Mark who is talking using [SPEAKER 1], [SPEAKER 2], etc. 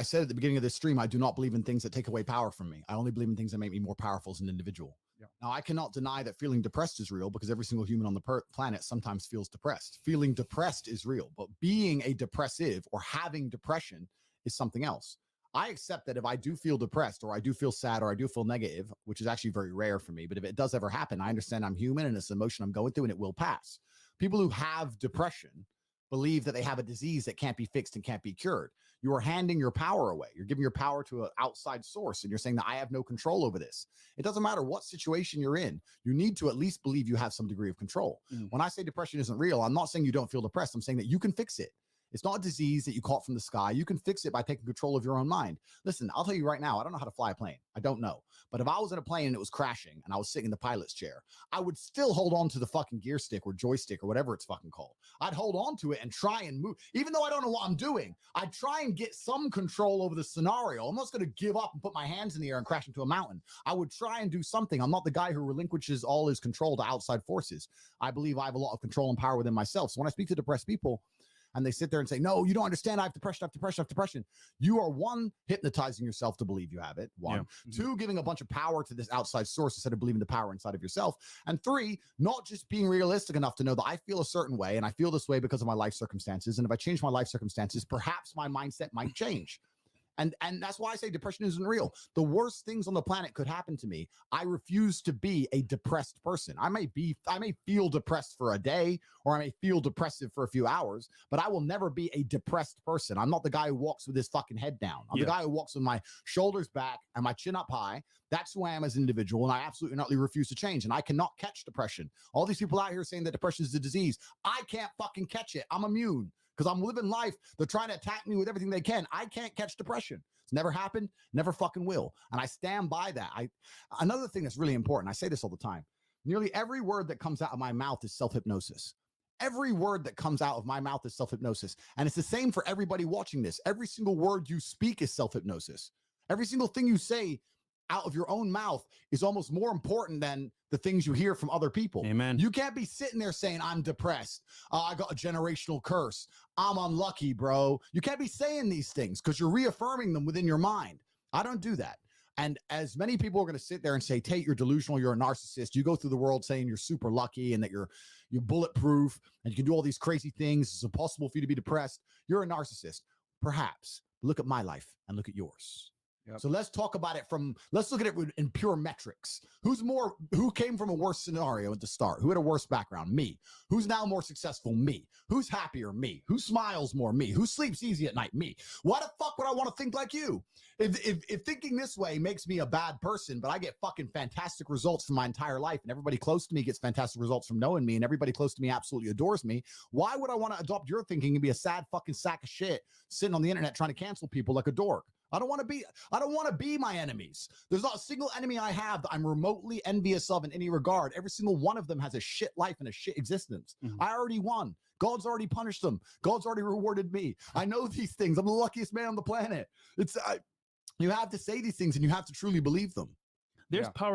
[SPEAKER 1] I said at the beginning of this stream, I do not believe in things that take away power from me. I only believe in things that make me more powerful as an individual. Yeah. Now, I cannot deny that feeling depressed is real because every single human on the planet sometimes feels depressed. Feeling depressed is real, but being a depressive or having depression is something else. I accept that if I do feel depressed or I do feel sad or I do feel negative, which is actually very rare for me, but if it does ever happen, I understand I'm human and it's an emotion I'm going through and it will pass. People who have depression believe that they have a disease that can't be fixed and can't be cured. You are handing your power away. You're giving your power to an outside source and you're saying that I have no control over this. It doesn't matter what situation you're in. You need to at least believe you have some degree of control. When I say depression isn't real, I'm not saying you don't feel depressed. I'm saying that you can fix it. It's not a disease that you caught from the sky. You can fix it by taking control of your own mind. Listen, I'll tell you right now, I don't know how to fly a plane. I don't know. But if I was in a plane and it was crashing and I was sitting in the pilot's chair, I would still hold on to the fucking gear stick or joystick or whatever it's fucking called. I'd hold on to it and try and move. Even though I don't know what I'm doing, I'd try and get some control over the scenario. I'm not going to give up and put my hands in the air and crash into a mountain. I would try and do something. I'm not the guy who relinquishes all his control to outside forces. I believe I have a lot of control and power within myself. So when I speak to depressed people, and they sit there and say, no, you don't understand. I have depression, I have depression, I have depression. You are one, hypnotizing yourself to believe you have it. One. Yeah. Two, giving a bunch of power to this outside source instead of believing the power inside of yourself. And three, not just being realistic enough to know that I feel a certain way and I feel this way because of my life circumstances. And if I change my life circumstances, perhaps my mindset might change. And that's why I say depression isn't real. The worst things on the planet could happen to me. I refuse to be a depressed person. I may feel depressed for a day, or I may feel depressive for a few hours, but I will never be a depressed person. I'm not the guy who walks with his fucking head down. I'm the guy who walks with my shoulders back and my chin up high. That's who I am as an individual, and I absolutely not refuse to change. And I cannot catch depression. All these people out here saying that depression is a disease, I can't fucking catch it. I'm immune. Because I'm living life. They're trying to attack me with everything they can. I can't catch depression. It's never happened, never fucking will. And I stand by that. Another thing that's really important, I say this all the time, nearly every word that comes out of my mouth is self-hypnosis. Every word that comes out of my mouth is self-hypnosis. And it's the same for everybody watching this. Every single word you speak is self-hypnosis. Every single thing you say out of your own mouth is almost more important than the things you hear from other people.
[SPEAKER 2] Amen.
[SPEAKER 1] You can't be sitting there saying, I'm depressed. I got a generational curse. I'm unlucky, bro. You can't be saying these things because you're reaffirming them within your mind. I don't do that. And as many people are going to sit there and say, Tate, you're delusional, you're a narcissist. You go through the world saying you're super lucky and that you're bulletproof and you can do all these crazy things. It's impossible for you to be depressed. You're a narcissist. Perhaps. Look at my life and look at yours. Yep. So let's talk about it let's look at it in pure metrics. Who came from a worse scenario at the start? Who had a worse background? Me. Who's now more successful? Me. Who's happier? Me. Who smiles more? Me. Who sleeps easy at night? Me. Why the fuck would I want to think like you? If thinking this way makes me a bad person, but I get fucking fantastic results from my entire life and everybody close to me gets fantastic results from knowing me and everybody close to me absolutely adores me, why would I want to adopt your thinking and be a sad fucking sack of shit sitting on the internet trying to cancel people like a dork? I don't want to be my enemies. There's not a single enemy I have that I'm remotely envious of in any regard. Every single one of them has a shit life and a shit existence. I already won. God's already punished them. God's already rewarded me. I know these things. I'm the luckiest man on the planet. You have to say these things and you have to truly believe them.
[SPEAKER 2] There's power